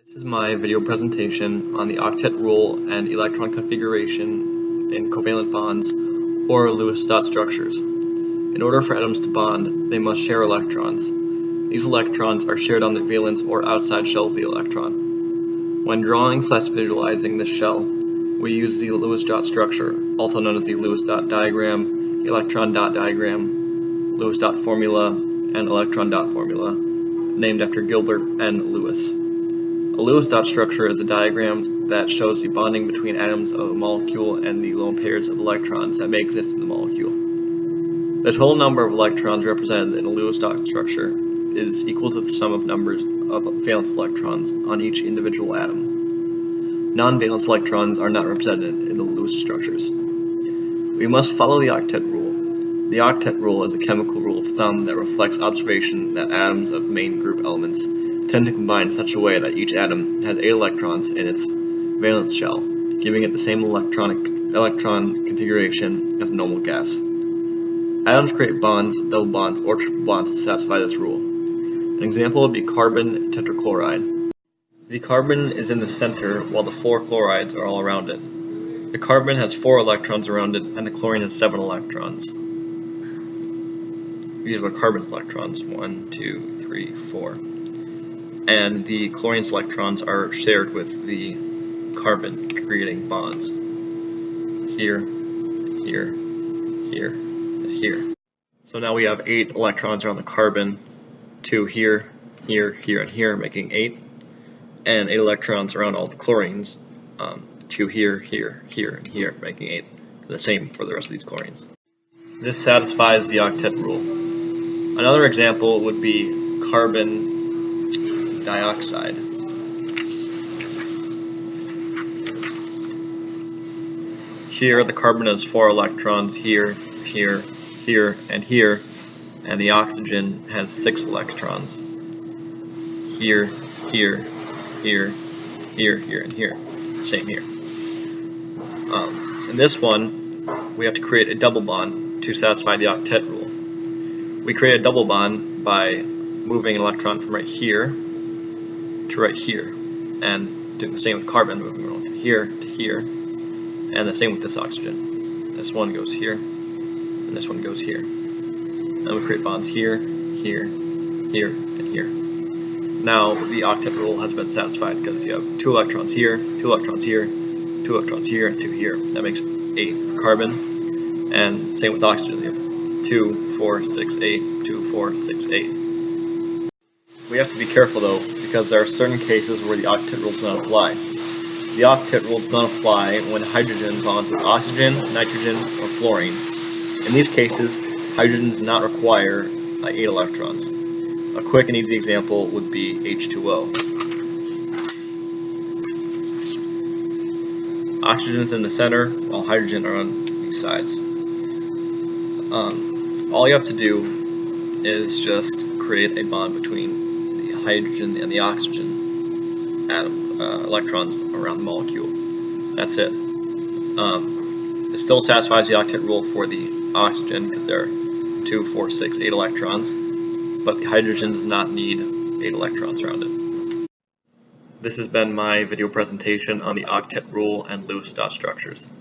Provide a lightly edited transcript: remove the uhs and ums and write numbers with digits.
This is my video presentation on the octet rule and electron configuration in covalent bonds or Lewis dot structures. In order for atoms to bond, they must share electrons. These electrons are shared on the valence or outside shell of the electron. When drawing/visualizing this shell, we use the Lewis dot structure, also known as the Lewis dot diagram, electron dot diagram, Lewis dot formula, and electron dot formula, named after Gilbert and Lewis. A Lewis dot structure is a diagram that shows the bonding between atoms of a molecule and the lone pairs of electrons that may exist in the molecule. The total number of electrons represented in a Lewis dot structure is equal to the sum of numbers of valence electrons on each individual atom. Non-valence electrons are not represented in the Lewis structures. We must follow the octet rule. The octet rule is a chemical rule of thumb that reflects observation that atoms of main group elements tend to combine in such a way that each atom has 8 electrons in its valence shell, giving it the same electron configuration as a normal gas. Atoms create bonds, double bonds, or triple bonds to satisfy this rule. An example would be carbon tetrachloride. The carbon is in the center while the 4 chlorides are all around it. The carbon has 4 electrons around it and the chlorine has 7 electrons. These are the carbon's electrons, 1, 2, 3, 4. And the chlorine's electrons are shared with the carbon, creating bonds. Here, here, here, and here. So now we have 8 electrons around the carbon, 2 here, here, here, and here, making 8. And 8 electrons around all the chlorines, 2 here, here, here, and here, making 8. The same for the rest of these chlorines. This satisfies the octet rule. Another example would be carbon dioxide. Here the carbon has 4 electrons here, here, here, and here, and the oxygen has 6 electrons. Here, here, here, here, here, and here. Same here. In this one, we have to create a double bond to satisfy the octet rule. We create a double bond by moving an electron from right here to right here, and doing the same with carbon, moving from here to here, and the same with this oxygen. This one goes here, and this one goes here. And we create bonds here, here, here, and here. Now the octet rule has been satisfied because you have 2 electrons here, 2 electrons here, 2 electrons here, and 2 here. That makes 8 for carbon, and same with oxygen. You have 2, 4, 6, 8, 2, 4, 6, 8. We have to be careful though, because there are certain cases where the octet rule does not apply. The octet rule does not apply when hydrogen bonds with oxygen, nitrogen, or fluorine. In these cases, hydrogen does not require 8 electrons. A quick and easy example would be H2O. Oxygen is in the center, while hydrogen are on these sides. All you have to do is just create a bond between the hydrogen and the oxygen electrons around the molecule. That's it. It still satisfies the octet rule for the oxygen because there are 2, 4, 6, 8 electrons, but the hydrogen does not need 8 electrons around it. This has been my video presentation on the octet rule and Lewis dot structures.